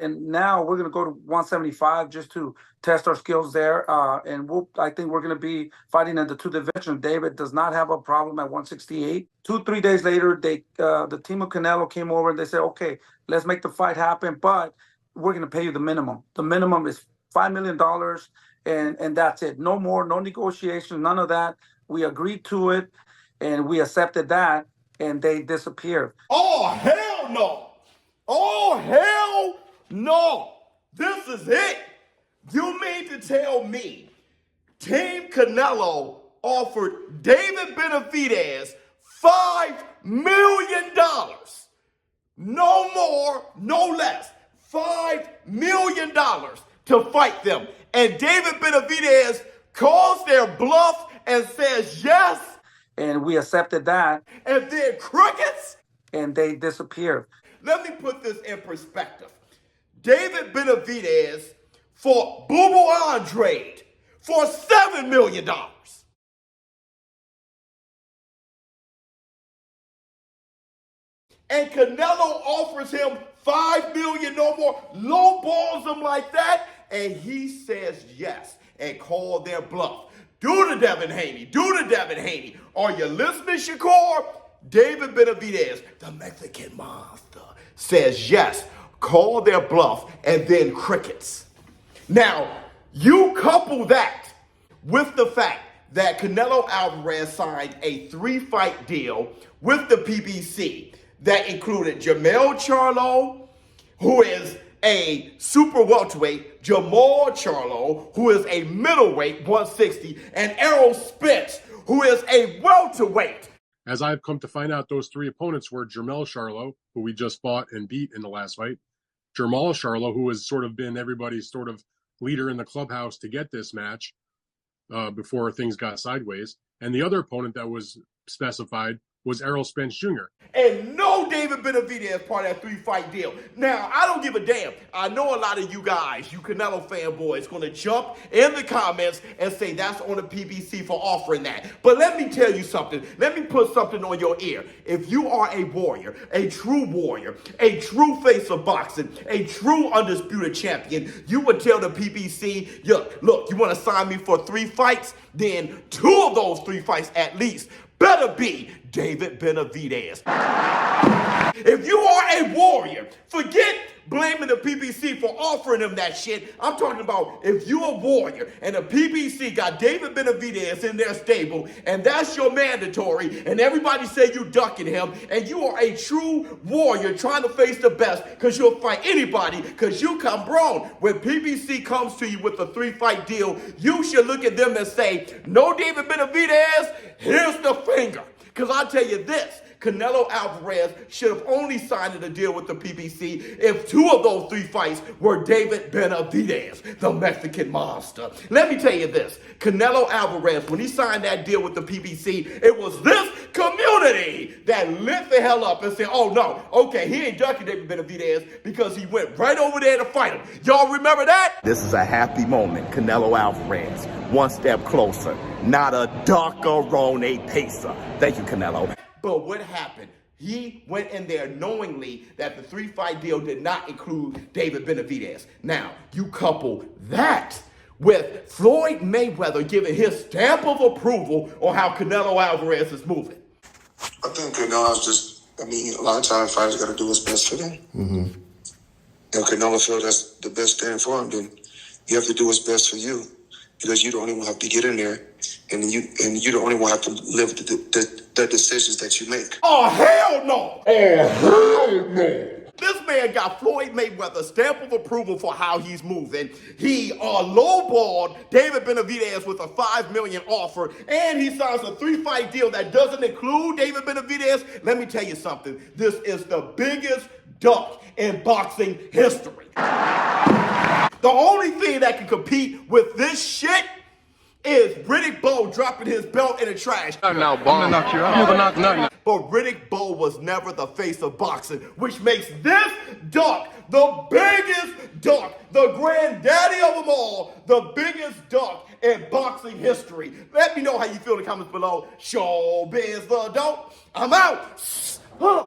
And now we're gonna go to 175 just to test our skills there. And I think we're gonna be fighting in the two divisions. David does not have a problem at 168. 3 days later, the team of Canelo came over and they said, okay, let's make the fight happen, but we're gonna pay you the minimum. The minimum is $5 million, and that's it. No more, no negotiation, none of that. We agreed to it, and we accepted that, and they disappeared. Oh, hell no! Oh, hell no! This is it! You mean to tell me Team Canelo offered David Benavidez $5 million? No more, no less. $5 million to fight them. And David Benavidez calls their bluff and says yes. And we accepted that. And then crickets? And they disappeared. Let me put this in perspective. David Benavidez fought Boo Boo Andrade for $7 million. And Canelo offers him $5 million, no more, lowballs him like that, and he says yes and call their bluff. Do the Devin Haney. Are you listening, Shakur? David Benavidez, the Mexican monster, says yes, call their bluff, and then crickets. Now, you couple that with the fact that Canelo Alvarez signed a 3-fight deal with the PBC that included Jermell Charlo, who is a super welterweight, Jamal Charlo, who is a middleweight, 160, and Errol Spence, who is a welterweight. As I've come to find out, those three opponents were Jermell Charlo, who we just fought and beat in the last fight, Jamal Charlo, who has sort of been everybody's sort of leader in the clubhouse to get this match before things got sideways, and the other opponent that was specified was Errol Spence Jr. And no David Benavidez part of that 3-fight deal. Now, I don't give a damn. I know a lot of you guys, you Canelo fanboys, going to jump in the comments and say that's on the PBC for offering that. But let me tell you something. Let me put something on your ear. If you are a warrior, a true face of boxing, a true undisputed champion, you would tell the PBC, look, you want to sign me for 3 fights? Then 2 of those 3 fights at least better be David Benavidez. If you are a warrior, forget blaming the PBC for offering him that shit. I'm talking about if you're a warrior and the PBC got David Benavidez in their stable and that's your mandatory and everybody say you ducking him and you are a true warrior trying to face the best because you'll fight anybody because you come grown. When PBC comes to you with a 3-fight deal, you should look at them and say, no David Benavidez, here's the finger. Because I'll tell you this, Canelo Alvarez should have only signed a deal with the PBC if 2 of those 3 fights were David Benavidez, the Mexican monster. Let me tell you this, Canelo Alvarez, when he signed that deal with the PBC, it was this community that lit the hell up and said, oh no, okay, he ain't ducking David Benavidez because he went right over there to fight him. Y'all remember that? This is a happy moment, Canelo Alvarez, one step closer, not a duckarone pacer. Thank you, Canelo. But what happened? He went in there knowingly that the 3-fight deal did not include David Benavidez. Now, you couple that with Floyd Mayweather giving his stamp of approval on how Canelo Alvarez is moving. I think Canelo's a lot of times fighters got to do what's best for them. Mm-hmm. If Canelo feels that's the best thing for him, then you have to do what's best for you. Because you the only one have to get in there, and you the only one have to live the decisions that you make. Oh, hell no! Oh, hell no! This man got Floyd Mayweather's stamp of approval for how he's moving. He lowballed David Benavidez with a $5 million offer, and he signs a 3-fight deal that doesn't include David Benavidez. Let me tell you something. This is the biggest duck in boxing history. The only thing that can compete with this shit is Riddick Bowe dropping his belt in the trash. Now, bomb. Knock you out. But Riddick Bowe was never the face of boxing, which makes this duck the biggest duck, the granddaddy of them all, the biggest duck in boxing history. Let me know how you feel in the comments below. ShowBizz the dope. I'm out.